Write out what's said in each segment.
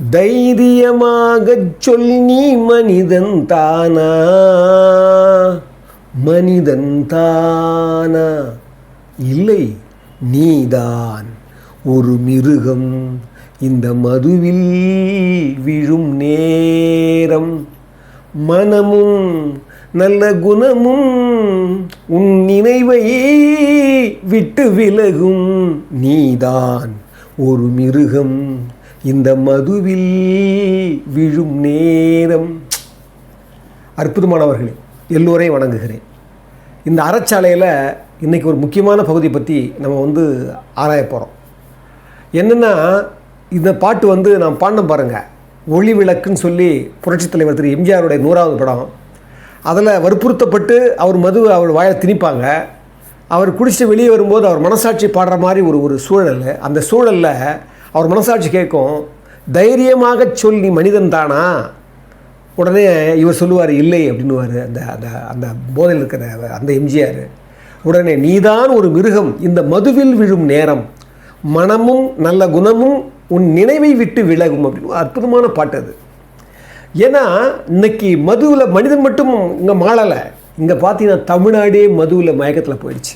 தைரியமாகச் சொல் நீ மனிதன் தானா, மனிதன் தானா? இல்லை, நீதான் ஒரு மிருகம். இந்த மதுவில் விழும் நேரம் மனமும் நல்ல குணமும் உன் நினைவை விட்டு விலகும். நீதான் ஒரு மிருகம் இந்த மதுவில் விழும் நேரம். அற்புதமானவர்களே, எல்லோரையும் வணங்குகிறேன். இந்த அறச்சாலையில் இன்றைக்கி ஒரு முக்கியமான பகுதி பற்றி நம்ம ஆராய போகிறோம். என்னென்னா, இந்த பாட்டு நான் பாடினேன் பாருங்கள், ஒளி விளக்குன்னு சொல்லி புரட்சித் தலைவர் திரு எம்ஜிஆருடைய 100வது படம். அதில் வற்புறுத்தப்பட்டு அவர் வாயை திணிப்பாங்க. அவர் குடிச்சிட்டு வெளியே வரும்போது அவர் மனசாட்சி பாடுற மாதிரி ஒரு சூழல். அந்த சூழலில் அவர் மனசாட்சி கேட்கும், தைரியமாக சொல் நீ மனிதன் தானா? உடனே இவர் சொல்லுவார் இல்லை அப்படின்னுவார். அந்த அந்த அந்த போதையில் இருக்கிற அந்த எம்ஜிஆர் உடனே நீதான் ஒரு மிருகம் இந்த மதுவில் விழும் நேரம் மனமும் நல்ல குணமும் உன் நினைவை விட்டு விலகும் அப்படின்னு அற்புதமான பாட்டு அது. ஏன்னா இன்னைக்கு மதுவில் மனிதன் மட்டும் இங்கே மாளலை. இங்கே பார்த்தீங்கன்னா தமிழ்நாடே மதுவில் மயக்கத்தில் போயிடுச்சு.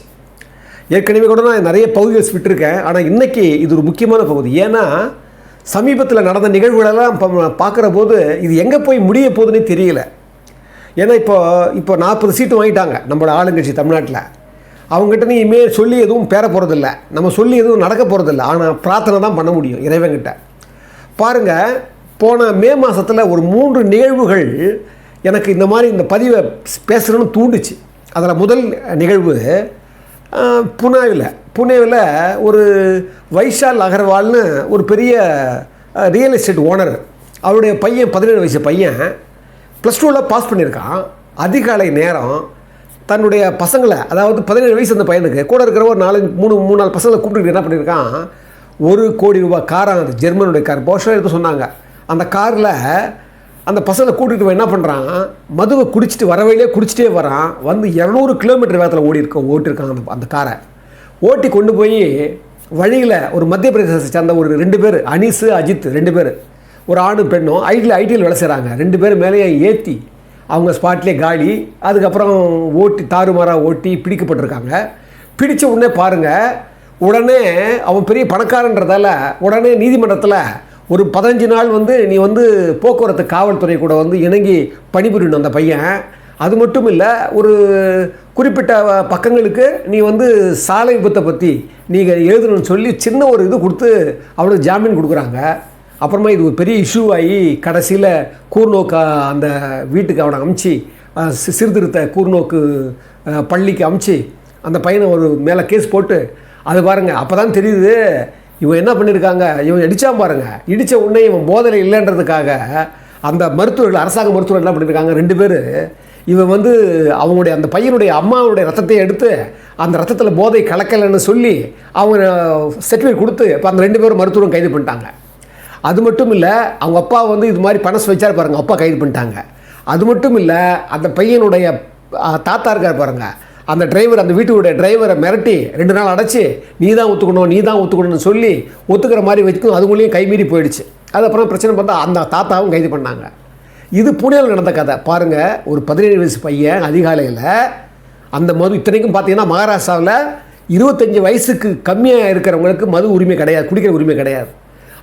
ஏற்கனவே கூட நான் நிறைய பகுதிகள் விட்டுருக்கேன். ஆனால் இன்றைக்கி இது ஒரு முக்கியமான பகுதி. ஏன்னா சமீபத்தில் நடந்த நிகழ்வுகளெல்லாம் பார்க்குற போது இது எங்கே போய் முடிய போகுதுன்னே தெரியல. ஏன்னா இப்போ 40 சீட்டு வாங்கிட்டாங்க நம்மளோட ஆளுங்கட்சி தமிழ்நாட்டில். அவங்ககிட்ட நீ இனிமேல் சொல்லி எதுவும் பேர போகிறதில்ல, நம்ம சொல்லி எதுவும் நடக்க போகிறதில்ல. ஆனால் பிரார்த்தனை தான் பண்ண முடியும் இறைவன்கிட்ட. பாருங்கள், போன மே மாதத்தில் ஒரு 3 நிகழ்வுகள் எனக்கு இந்த மாதிரி இந்த பதிவை பேசுகிறேன்னு தூண்டுச்சு. அதில் முதல் நிகழ்வு புனேவில் ஒரு வைஷால் அகர்வால்னு ஒரு பெரிய ரியல் எஸ்டேட் ஓனர். அவருடைய பையன் 17 வயசு பையன் +2ல் பாஸ் பண்ணியிருக்கான். அதிகாலை நேரம் தன்னுடைய பசங்களை, அதாவது 17 வயசு அந்த பையனுக்கு கூட இருக்கிற ஒரு 3-4 பசங்களை கூப்பிட்டு என்ன பண்ணியிருக்கான், 1 கோடி ரூபாய் காராக, அது ஜெர்மனுடைய கார், போஷாக எடுத்து சொன்னாங்க. அந்த காரில் அந்த பசங்களை கூட்டிகிட்டு என்ன பண்ணுறான், மதுவை குடிச்சிட்டு வரவையிலே குடிச்சிட்டே வரான். 200 கிலோமீட்டர் வேகத்தில் ஓட்டியிருக்காங்க அந்த காரை. ஓட்டி கொண்டு போய் வழியில் ஒரு மத்திய பிரதேசத்தை சேர்ந்த ஒரு 2 பேர், அனீஸ் அஜித் 2 பேர், ஒரு ஆணும் பெண்ணும் ஐடியில் வேலை செய்கிறாங்க. 2 பேர் மேலேயே ஏற்றி அவங்க ஸ்பாட்லேயே காலி. அதுக்கப்புறம் தாறுமாறாக ஓட்டி பிடிக்கப்பட்டிருக்காங்க. பிடித்த உடனே பாருங்கள், உடனே அவன் பெரிய பணக்காரன்றதால உடனே நீதிமன்றத்தில் ஒரு 15 நாள் நீ போக்குவரத்து காவல்துறை கூட இணங்கி பணிபுரியணும் அந்த பையன். அது மட்டும் இல்லை, ஒரு குறிப்பிட்ட பக்கங்களுக்கு நீ சாலை விபத்தை பற்றி நீங்கள் எழுதணும்னு சொல்லி சின்ன ஒரு இது கொடுத்து அவனுக்கு ஜாமீன் கொடுக்குறாங்க. அப்புறமா இது ஒரு பெரிய இஷ்யூ ஆகி கடைசியில் கூர்நோக்கு அந்த வீட்டுக்கு அவனை அமுச்சு, சீர்திருத்த கூர்நோக்கு பள்ளிக்கு அமுச்சு அந்த பையனை ஒரு மேலே கேஸ் போட்டு, அது பாருங்கள் அப்போ தான் தெரியுது இவன் என்ன பண்ணியிருக்காங்க. இவன் இடித்தான் பாருங்கள், இடித்த உடனே இவன் போதையில் இல்லைன்றதுக்காக அந்த மருத்துவர்கள், அரசாங்க மருத்துவர்கள் என்ன பண்ணியிருக்காங்க, 2 பேர் இவன் அவங்களுடைய அந்த பையனுடைய அம்மாவுடைய ரத்தத்தை எடுத்து அந்த ரத்தத்தில் போதை கலக்கலைன்னு சொல்லி அவங்க சர்டிஃபிகேட் கொடுத்து இப்போ அந்த 2 பேரும் மருத்துவரும் கைது பண்ணிட்டாங்க. அது மட்டும் இல்லை, அவங்க அப்பா இது மாதிரி பணம் வச்சார் பாருங்கள், அப்பா கைது பண்ணிட்டாங்க. அது மட்டும் இல்லை, அந்த பையனுடைய தாத்தா இருக்கார் பாருங்கள், அந்த டிரைவர், அந்த வீட்டுடைய டிரைவரை மிரட்டி 2 நாள் அடைச்சி நீ தான் ஒத்துக்கணும்னு சொல்லி ஒத்துக்கிற மாதிரி வச்சுக்கும். அதுக்குள்ளேயும் கைமீறி போயிடுச்சு. அதுக்கப்புறம் பிரச்சனை பார்த்தா அந்த தாத்தாவும் கைது பண்ணாங்க. இது புனேவில் நடந்த கதை பாருங்கள். ஒரு 17 வயசு பையன் அதிகாலையில் அந்த மது, இத்தனைக்கும் பார்த்தீங்கன்னா மகாராஷ்டிராவில் 25 வயசுக்கு கம்மியாக இருக்கிறவங்களுக்கு மது உரிமை கிடையாது, குடிக்கிற உரிமை கிடையாது.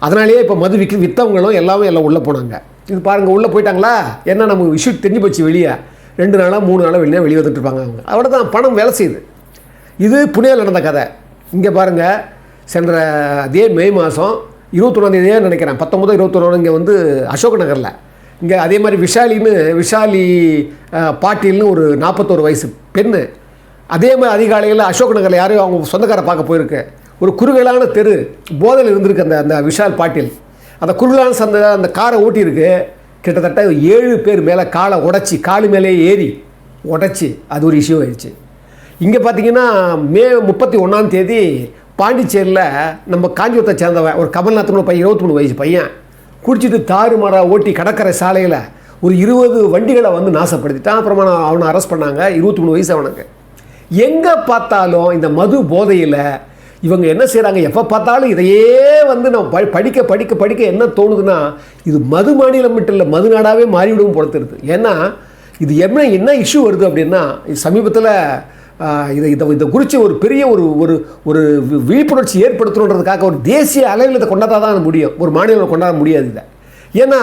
அதனாலேயே இப்போ மது விற்றவங்களும் எல்லாம் உள்ளே போனாங்க. இது பாருங்கள், உள்ளே போயிட்டாங்களா, என்ன நமக்கு விஷயம் தெரிஞ்சு போச்சு. வெளியே 2 நாளாக 3 நாளாக வெளியே வந்துட்டு இருப்பாங்க அவங்க. அவட தான் பணம் வேலை செய்யுது. இது புனேவில் நடந்த கதை. இங்கே பாருங்கள், சென்ற அதே மே மாதம் 21ஆந்தேதியே நினைக்கிறேன், 19 21 இங்கே அசோக் நகரில் இங்கே அதே மாதிரி விஷாலி பாட்டீல்னு ஒரு 41 வயசு பெண்ணு அதே மாதிரி அதிகாலையில் அசோக் நகரில் யாரையும் அவங்க சொந்தக்காரை பார்க்க போயிருக்கு. ஒரு குறுகலான தெரு, போதையில் இருந்திருக்கு அந்த விஷால் பாட்டீல். அந்த குறுகலான அந்த காரை ஓட்டியிருக்கு. கிட்டத்தட்ட 7 பேர் மேலே காலை உடச்சி, காலு மேலே ஏறி உடச்சி அது ஒரு இஷ்யூ ஆயிடுச்சு. இங்கே பார்த்தீங்கன்னா மே 31ஆம் தேதி பாண்டிச்சேரியில் நம்ம காஞ்சிபுரத்தை சேர்ந்தவன் ஒரு கமல்நாத்னு பையன், 23 வயசு பையன், குடிச்சிட்டு தாறுமாறாக ஓட்டி கடற்கரை சாலையில் ஒரு 20 வண்டிகளை நாசப்படுத்திட்டான். அப்புறமா அவனை அரெஸ்ட் பண்ணாங்க. 23 வயசு அவனுக்கு. எங்கே பார்த்தாலும் இந்த மது போதையில் இவங்க என்ன செய்கிறாங்க, எப்போ பார்த்தாலும் இதையே வந்து நம்ம படிக்க படிக்க படிக்க என்ன தோணுதுன்னா, இது மது மாநிலம் மட்டும் இல்லை, மது நாடாகவே மாறிவிடும் பொறுத்துருது. ஏன்னா இது என்ன இஷ்யூ வருது அப்படின்னா, சமீபத்தில் இதை குறித்து ஒரு பெரிய ஒரு விழிப்புணர்ச்சி ஏற்படுத்தணுன்றதுக்காக ஒரு தேசிய அளவில் இதை கொண்டாட தான் முடியும், ஒரு மாநிலம் கொண்டாட முடியாது இதை. ஏன்னா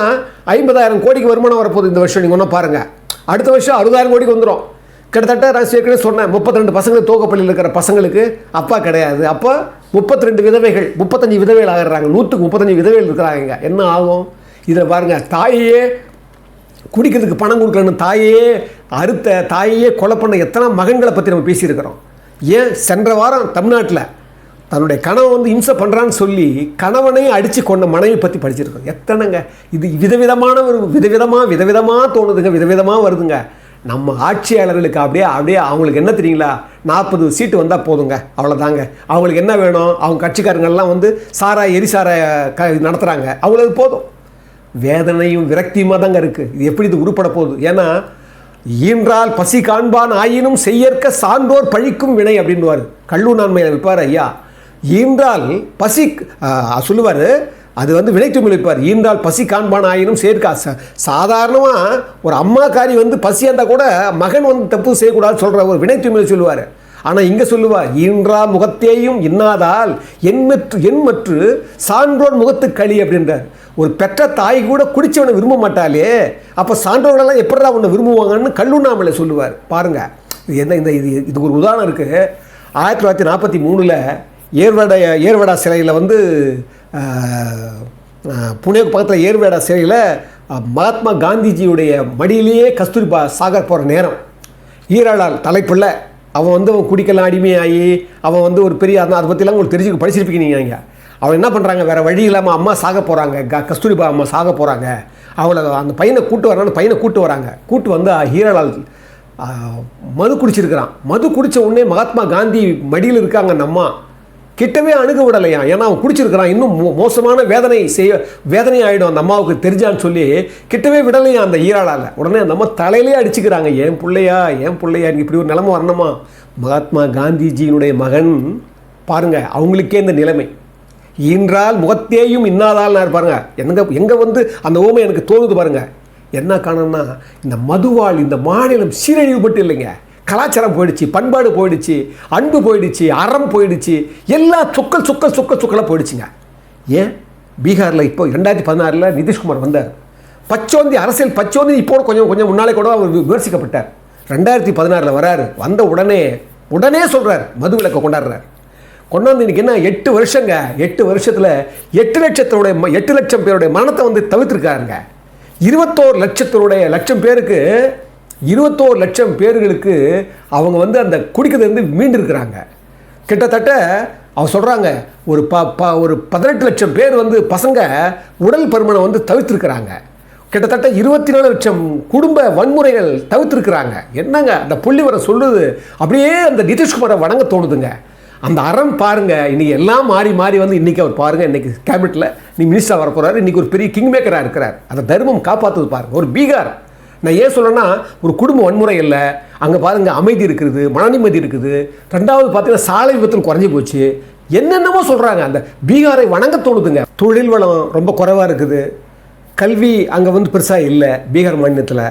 50,000 கோடிக்கு வருமானம் வரப்போகுது இந்த வருஷம். நீங்கள் ஒன்றும் பாருங்கள், அடுத்த வருஷம் 60,000 கோடிக்கு வந்துடும். கிட்டத்தட்ட நான் ஏற்கனவே சொன்னேன், 32 பசங்களுக்கு துவக்கப்பள்ளியில் இருக்கிற பசங்களுக்கு அப்பா கிடையாது. அப்போ 32 விதவைகள், 35 விதவைகள் ஆகிறாங்க. 100க்கு 35 விதவைகள் இருக்கிறாங்க. என்ன ஆகும் இதில் பாருங்கள். தாயே குடிக்கிறதுக்கு பணம் கொடுக்கணும்னு தாயையே கொலை பண்ண எத்தனை மகன்களை பற்றி நம்ம பேசியிருக்கிறோம். ஏன் சென்ற வாரம் தமிழ்நாட்டில் தன்னுடைய கணவன் வந்து இம்சை பண்ணுறான்னு சொல்லி கணவனையும் அடித்து கொண்ட மனைவி பற்றி படிச்சிருக்கோம். எத்தனைங்க இது விதவிதமான விதவிதமாக தோணுதுங்க, விதவிதமாக வருதுங்க. நம்ம ஆட்சியாளர்களுக்கு அப்படியே அவங்களுக்கு என்ன தெரியுங்களா, 40 சீட்டு வந்தால் போதுங்க, அவ்வளோதாங்க. அவங்களுக்கு என்ன வேணும், அவங்க கட்சிக்காரங்கள்லாம் வந்து எரிசாராய நடத்துகிறாங்க, அவங்களுக்கு போதும். வேதனையும் விரக்தியுமாக தாங்க இருக்குது. இது எப்படி இது உருப்பட போகுது? ஏன்னா ஈன்றால் பசி காண்பான் ஆயினும் செய்யற்க சான்றோர் பழிக்கும் வினை அப்படின்வார். கல்லூர் நான்மையை வைப்பார் ஐயா. ஈன்றால் பசி சொல்லுவார், அது வந்து வினைத்துமிழ் வைப்பார். ஈன்றால் பசி காண்பான் ஆயினும் சேர்க்கா. சாதாரணமாக ஒரு அம்மாக்காரி வந்து பசியாக இருந்தால் கூட மகன் வந்து தப்பு செய்யக்கூடாதுன்னு சொல்கிற ஒரு வினைத்துமிழ் சொல்லுவார். ஆனால் இங்கே சொல்லுவார், ஈன்றா முகத்தேயும் இன்னாதால் எண்மற்று சான்றோர் முகத்து களி அப்படின்றார். ஒரு பெற்ற தாய் கூட குடிச்சவனை விரும்ப மாட்டாலே, அப்போ சான்றோர்களெல்லாம் எப்படா உன்னை விரும்புவாங்கன்னு கல்லுண்ணாமலை சொல்லுவார். பாருங்கள், இது ஒரு உதாரணம் இருக்குது. 1943 ஏர்வேடா சிலையில் வந்து புனேக்கு பக்கத்தில் ஏர்வேடா சிலையில் மகாத்மா காந்திஜியுடைய மடியிலேயே கஸ்தூரிபா சாகர் போகிற நேரம். ஈராளால் தலைப்பில் அவன் வந்து அவன் குடிக்கலாம் அடிமையாகி அவன் வந்து ஒரு பெரிய அதை பற்றிலாம் உங்களுக்கு படிச்சிருப்பீங்க நீங்கள். அவன் என்ன பண்ணுறாங்க, வேறு வழி இல்லாமல் அம்மா சாக போகிறாங்க, கஸ்தூரிபா அம்மா சாக போகிறாங்க. அவளை அந்த பையனை கூட்டு வராங்க. கூட்டு வந்து ஈராளால் மது குடிச்சிருக்கிறான். மது குடித்த உடனே மகாத்மா காந்தி மடியில் இருக்காங்க அந்த அம்மா, கிட்டவே அணுக விடலையா. ஏன்னா அவன் குடிச்சிருக்கிறான், இன்னும் மோசமான வேதனை ஆகிடும் அந்த அம்மாவுக்கு தெரிஞ்சான்னு சொல்லி கிட்டவே விடலையா அந்த ஈராளால். உடனே அந்த அம்மா தலையிலே அடிச்சுக்கிறாங்க. ஏன் பிள்ளையா எனக்கு இப்படி ஒரு நிலைமை வரணுமா? மகாத்மா காந்திஜியினுடைய மகன் பாருங்கள், அவங்களுக்கே இந்த நிலைமை. ஈன்றால் முகத்தேயும் இன்னாதால்னா இருப்பாருங்க. எங்கே வந்து அந்த ஓமை எனக்கு தோணுது பாருங்கள். என்ன காரணம்னா, இந்த மதுவால் இந்த மாநிலம் சீரழிவுபட்டு இல்லைங்க, கலாச்சாரம் போயிடுச்சு, பண்பாடு போயிடுச்சு, அன்பு போயிடுச்சு, அறம் போயிடுச்சு, எல்லா சொக்கலாக போயிடுச்சுங்க. ஏன் பீகாரில் இப்போ 2016 நிதிஷ்குமார் வந்தார். அரசியல் பச்சோந்தி இப்போ கொஞ்சம் முன்னாலே கூட அவர் விமர்சிக்கப்பட்டார். 2016 வராரு. வந்த உடனே சொல்கிறார், மது விலக்கை கொண்டாந்து இன்றைக்கி என்ன 8 வருஷங்க. 8 வருஷத்தில் 8 லட்சம் பேருடைய மரணத்தை வந்து தவிர்த்துருக்காருங்க. 21 லட்சம் பேருக்கு 21 லட்சம் பேர்களுக்கு அவங்க வந்து அந்த குடிக்கிறது மீண்டிருக்கிறாங்க. கிட்டத்தட்ட அவங்க சொல்கிறாங்க ஒரு 18 லட்சம் பேர் வந்து பசங்க உடல் பருமனை வந்து தவிர்த்துருக்கிறாங்க. கிட்டத்தட்ட 24 லட்சம் குடும்ப வன்முறைகள் தவிர்த்துருக்கிறாங்க. என்னங்க அந்த புள்ளி வர சொல்லுது, அப்படியே அந்த நிதிஷ்குமாரை வணங்க தோணுதுங்க. அந்த அறம் பாருங்கள், இன்றைக்கி எல்லாம் மாறி வந்து இன்றைக்கி அவர் பாருங்கள், இன்றைக்கி கேபினெட்டில் நீ மினிஸ்டராக வரப்போகிறாரு, இன்றைக்கி ஒரு பெரிய கிங் மேக்கராக இருக்கிறார். அந்த தர்மம் காப்பாற்றுது பாருங்கள். ஒரு பீகார் நான் ஏன் சொல்கிறேன்னா, ஒரு குடும்ப வன்முறை இல்லை அங்கே பாருங்கள், அமைதி இருக்குது, மன நிம்மதி இருக்குது. 2வது பார்த்தீங்கன்னா சாலை விபத்தில் குறைஞ்சி போச்சு. என்னென்னமோ சொல்கிறாங்க. அந்த பீகாரை வணங்க தோணுதுங்க. தொழில் வளம் ரொம்ப குறைவாக இருக்குது, கல்வி அங்கே வந்து பெருசாக இல்லை பீகார் மாநிலத்தில்,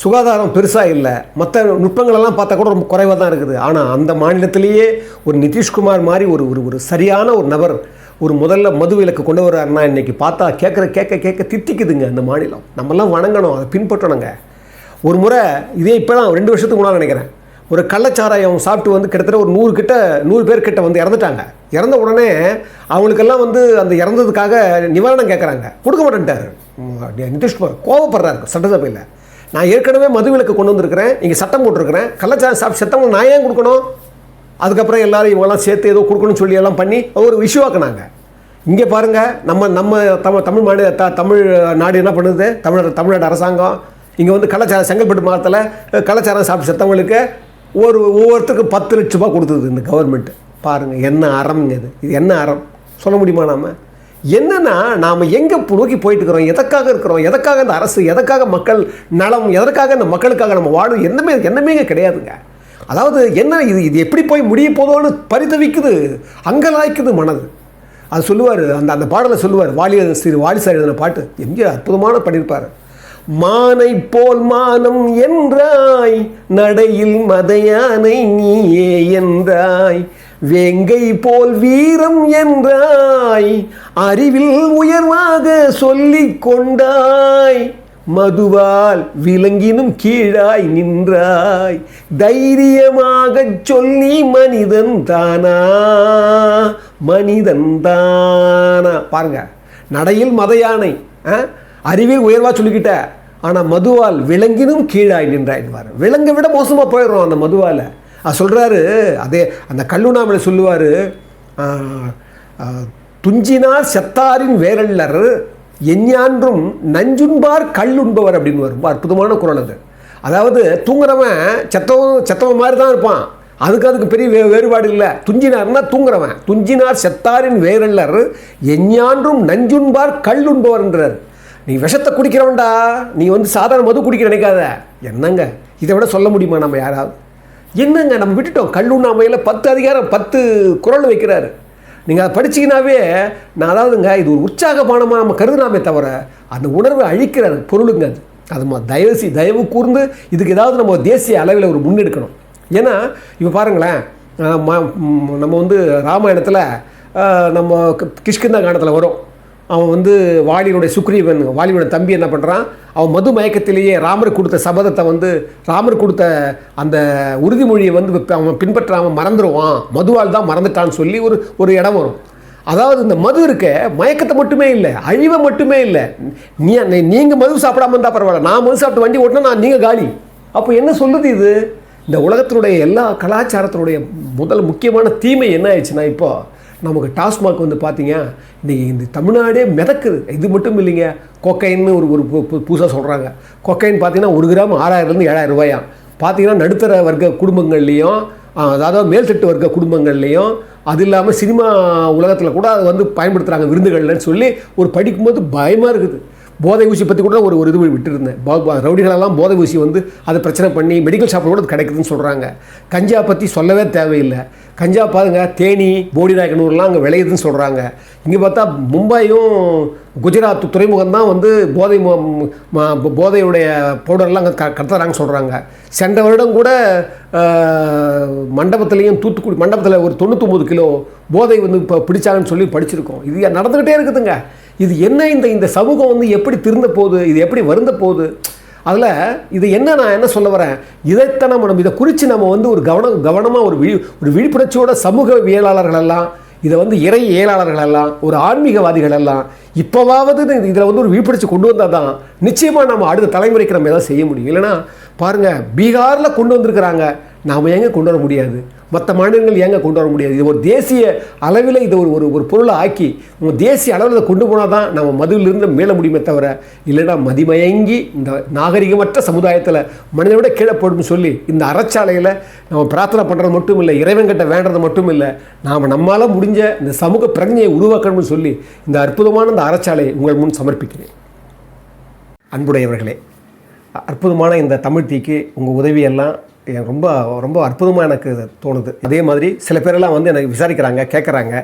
சுகாதாரம் பெருசாக இல்லை, மற்ற நுட்பங்களெல்லாம் பார்த்தா கூட ரொம்ப குறைவாக தான் இருக்குது. ஆனால் அந்த மாநிலத்திலேயே ஒரு நிதிஷ்குமார் மாதிரி ஒரு சரியான ஒரு நபர் முதல்ல மது விலக்கு கொண்டு வர்றாருன்னா இன்றைக்கி பார்த்தா கேட்க தித்திக்குதுங்க அந்த மாநிலம். நம்மெல்லாம் வணங்கணும், அதை பின்பற்றணுங்க. ஒரு முறை இதே இப்போ தான் 2 வருஷத்துக்கு முன்னாடி நினைக்கிறேன், ஒரு கள்ளச்சாராயம் சாப்பிட்டு வந்து கிட்டத்தட்ட ஒரு 100 பேர்கிட்ட வந்து இறந்துட்டாங்க. இறந்த உடனே அவங்களுக்கெல்லாம் வந்து அந்த இறந்ததுக்காக நிவாரணம் கேட்குறாங்க, கொடுக்க மாட்டேன்ட்டார் நிதிஷ்குமார். கோவப்படுறாரு சட்டசபையில். நான் ஏற்கனவே மது விலக்கு கொண்டு வந்திருக்கிறேன், இங்கே சட்டம் போட்டிருக்கிறேன், கள்ளச்சாராயம் சாப்பிட்டு செத்தவங்க நான் ஏன் கொடுக்கணும்? அதுக்கப்புறம் எல்லோரும் இவங்கெல்லாம் சேர்த்து ஏதோ கொடுக்கணும்னு சொல்லி எல்லாம் பண்ணி ஒரு இஷ்யூவாக்குனாங்க. இங்கே பாருங்கள், நம்ம தமிழ் நாடு என்ன பண்ணுது, தமிழ்நாடு அரசாங்கம் இங்கே வந்து கலாச்சாரம் செங்கல்பட்டு மாவட்டத்தில் கலாச்சாரம் சாப்பிட்டு செத்தவங்களுக்கு ஒவ்வொருத்தருக்கும் 10 லட்ச ரூபா கொடுத்தது இந்த கவர்மெண்ட்டு. பாருங்கள் என்ன அறம்ங்க இது என்ன அறம் சொல்ல முடியுமா? என்னென்னா நாம் எங்கே நோக்கி போயிட்டுருக்கிறோம், எதற்காக இருக்கிறோம், எதற்காக இந்த அரசு, எதற்காக மக்கள் நலம், எதற்காக இந்த மக்களுக்காக நம்ம வாழும் எண்ணமே கிடையாதுங்க. அதாவது என்ன இது எப்படி போய் முடிய போதோன்னு பரிதவிக்குது, அங்கலாய்க்குது மனது. அது சொல்லுவார், அந்த பாடலை சொல்லுவார், வாலி சார் எழுதின பாட்டு எம்ஜிஆர் அற்புதமான பண்ணியிருப்பார். மானை போல் மானம் என்றாய், நடையில் மதையானை நீயே என்றாய், வேங்கை போல் வீரம் என்றாய், அறிவில் உயர்வாக சொல்லிக் கொண்டாய், மதுவால் விலங்கினும் கீழாய் நின்றாய், தைரியமாக சொல்லி மனிதன் தானா மனிதன் தானா. பாருங்க, நடையில் மத யானை, அறிவில் உயர்வா சொல்லிக்கிட்ட, ஆனால் மதுவால் விலங்கினும் கீழாய் நின்றாயின்வார். விலங்கை விட மோசமாக போயிடுறோம் அந்த மதுவால். அது சொல்கிறாரு, அதே அந்த கல்லுண்ணாமலை சொல்லுவார், துஞ்சினார் செத்தாரின் வேரல்லர் எஞ்ஞான்றும் நஞ்சுண்பார் கல்லுண்பவர் அப்படின்னு வரும். அற்புதமான குரல் அது. அதாவது தூங்குறவன் செத்தவன் மாதிரி தான் இருப்பான், அதுக்கு பெரிய வேறுபாடு இல்லை. துஞ்சினார்னா தூங்குறவன். துஞ்சினார் செத்தாரின் வேரல்லர் எஞ்ஞான்றும் நஞ்சுண்பார் கல்லுண்பவர்ன்றார். நீ விஷத்தை குடிக்கிறவன்டா, நீ சாதாரண மது குடிக்கிற நினைக்காத. என்னங்க இதை விட சொல்ல முடியுமா நம்ம யாராவது? என்னங்க நம்ம விட்டுட்டோம். கல்லுண்ணாமையில் 10 அதிகாரம் 10 குறள் வைக்கிறாரு. நீங்கள் அதை படிச்சிங்கனாவே நான் அதாவதுங்க இது ஒரு உற்சாகமானமாக நம்ம கருதுனாமே தவிர அந்த உணர்வை அழிக்கிற பொருளுங்க அது. அது தயவு கூர்ந்து இதுக்கு ஏதாவது நம்ம தேசிய அளவில் ஒரு முன்னெடுக்கணும். ஏன்னா இப்போ பாருங்களேன், நம்ம ராமாயணத்தில் நம்ம கிஷ்கிந்தா காண்டத்தில் வரும். அவன் வாலியுடைய சுக்ரீவன், வாலியோட தம்பி என்ன பண்ணுறான், அவன் மது மயக்கத்திலேயே ராமர் கொடுத்த சபதத்தை ராமர் கொடுத்த அந்த உறுதிமொழியை அவன் பின்பற்றாமல் மறந்துடுவான், மதுவால் தான் மறந்துட்டான்னு சொல்லி ஒரு இடம் வரும். அதாவது இந்த மது இருக்க மயக்கத்தை மட்டுமே இல்லை, அழிவை மட்டுமே இல்லை. நீங்கள் மது சாப்பிடாம இருந்தால் பரவாயில்ல, நான் மது சாப்பிட்டு வண்டி ஓட்டினா நீங்கள் காலி. அப்போ என்ன சொல்லுது இது? இந்த உலகத்தினுடைய எல்லா கலாச்சாரத்தினுடைய முக்கியமான தீமை என்ன ஆயிடுச்சுன்னா, இப்போ நமக்கு டாஸ்மாக் பார்த்தீங்க இன்றைக்கி இந்த தமிழ்நாடே மிதக்குது. இது மட்டும் இல்லைங்க, கொக்கைன்னு ஒரு புதுசாக சொல்கிறாங்க. கொக்கைன் பார்த்தீங்கன்னா 1 கிராம் 6000லேருந்து 7000 ரூபாயா. பார்த்தீங்கன்னா நடுத்தர வர்க்க குடும்பங்கள்லேயும், அதாவது மேல்தட்டு வர்க்க குடும்பங்கள்லேயும், அது இல்லாமல் சினிமா உலகத்தில் கூட அது பயன்படுத்துகிறாங்க விருந்துகள்னு சொல்லி ஒரு படிக்கும்போது பயமாக இருக்குது. போதை ஊசி பற்றி கூட ஒரு இது விட்டுருந்தேன். ரவுடிகளெல்லாம் போதை ஊசி அதை பிரச்சனை பண்ணி மெடிக்கல் ஷாப்பில் கூட கிடைக்குதுன்னு சொல்கிறாங்க. கஞ்சா பற்றி சொல்லவே தேவையில்லை. கஞ்சா பாருங்க, தேனி போடிநாயக்கனூர்லாம் அங்கே விளையுதுன்னு சொல்கிறாங்க. இங்கே பார்த்தா மும்பையும் குஜராத் துறைமுகம் தான் போதையுடைய பவுடர்லாம் அங்கே கடத்துறாங்கன்னு சொல்கிறாங்க. சென்ற வருடம் கூட தூத்துக்குடி மண்டபத்தில் ஒரு 99 கிலோ போதை இப்போ பிடிச்சாங்கன்னு சொல்லி படிச்சிருக்கோம். இது நடந்துக்கிட்டே இருக்குதுங்க. இது என்ன இந்த சமூகம் எப்படி திருந்த போகுது, இது எப்படி வருந்த போகுது? அதில் இது நான் என்ன சொல்ல வரேன், இதைத்தான் நம்ம இதை குறித்து நம்ம ஒரு கவனமாக ஒரு விழிப்புணர்ச்சியோட சமூகவியலாளர்கள் எல்லாம், இதை இறை இயலாளர்கள் எல்லாம், ஒரு ஆன்மீகவாதிகள் எல்லாம் இப்போவாவது இதில் ஒரு விழிப்புணர்ச்சி கொண்டு வந்தால் தான் நிச்சயமாக நம்ம அடுத்த தலைமுறைக்கு நம்ம எதாவது செய்ய முடியும். இல்லைனா பாருங்கள், பீகாரில் கொண்டு வந்திருக்கிறாங்க, நாம் ஏங்க கொண்டு வர முடியாது? மற்ற மாநிலங்கள் ஏங்க கொண்டு வர முடியாது? இது ஒரு தேசிய அளவில் இது ஒரு பொருளை ஆக்கி தேசிய அளவில் கொண்டு போனால் தான் நம்ம மதுவிலிருந்து மீள முடியுமே தவிர, இல்லைன்னா மதிமயங்கி இந்த நாகரிகமற்ற சமுதாயத்தில் மனிதனை விட கீழே போடும் சொல்லி இந்த அறச்சாலையில் நம்ம பிரார்த்தனை பண்ணுறது மட்டும் இல்லை, இறைவன்கிட்ட வேண்டது மட்டும் இல்லை, நாம் நம்மளால் முடிஞ்ச இந்த சமூக பிரஜையை உருவாக்கணும்னு சொல்லி இந்த அற்புதமான இந்த அறச்சாலையை உங்கள் முன் சமர்ப்பிக்கிறேன். அன்புடையவர்களே, அற்புதமான இந்த தமிழ் தீக்கு உங்கள் உதவியெல்லாம் ரொம்ப ரொம்ப அற்புதமாக எனக்கு தோணுது. அதே மாதிரி சில பேரெல்லாம் எனக்கு விசாரிக்கிறாங்க, கேட்குறாங்க,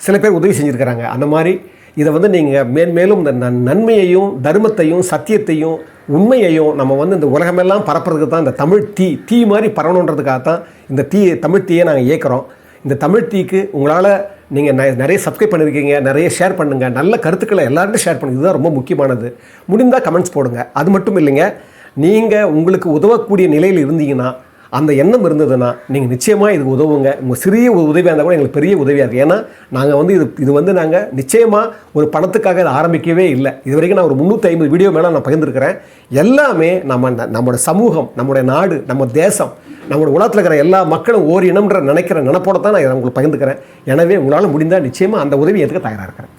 சில பேர் உதவி செஞ்சுருக்கிறாங்க. அந்த மாதிரி இதை நீங்கள் மேன்மேலும் இந்த நன்மையையும் தர்மத்தையும் சத்தியத்தையும் உண்மையையும் நம்ம இந்த உலகமெல்லாம் பரப்புறதுக்கு தான் இந்த தமிழ் தீ மாதிரி பரவணுன்றதுக்காக தான் இந்த தமிழ் தீயை நாங்கள் இயக்கிறோம். இந்த தமிழ் தீக்கு உங்களால் நீங்கள் நிறைய சப்ஸ்கிரைப் பண்ணியிருக்கீங்க, நிறைய ஷேர் பண்ணுங்கள், நல்ல கருத்துக்களை எல்லார்ட்டும் ஷேர் பண்ணுங்கள். இதுதான் ரொம்ப முக்கியமானது. முடிந்தால் கமெண்ட்ஸ் போடுங்க. அது மட்டும் இல்லைங்க, நீங்கள் உங்களுக்கு உதவக்கூடிய நிலையில் இருந்தீங்கன்னா, அந்த எண்ணம் இருந்ததுன்னா நீங்கள் நிச்சயமாக இதுக்கு உதவுங்க. உங்கள் சிறிய உதவியாக இருந்தால் கூட எங்களுக்கு பெரிய உதவியாக இருக்குது. ஏன்னா நாங்கள் இது நாங்கள் நிச்சயமாக ஒரு பணத்துக்காக இதை ஆரம்பிக்கவே இல்லை. இது வரைக்கும் நான் ஒரு 350 வீடியோ மேலே நான் பகிர்ந்துருக்கிறேன். எல்லாமே நம்மளோட சமூகம், நம்முடைய நாடு, நம்ம தேசம், நம்மளோட உலகத்தில் இருக்கிற எல்லா மக்களும் ஓர் இனம்ன்ற நினைக்கிற நினைப்போட தான் நான் இதை உங்களுக்கு பகிர்ந்துக்கிறேன். எனவே உங்களால் முடிந்தால் நிச்சயமாக அந்த உதவி ஏற்றுக்க தயாராக இருக்கிறேன்.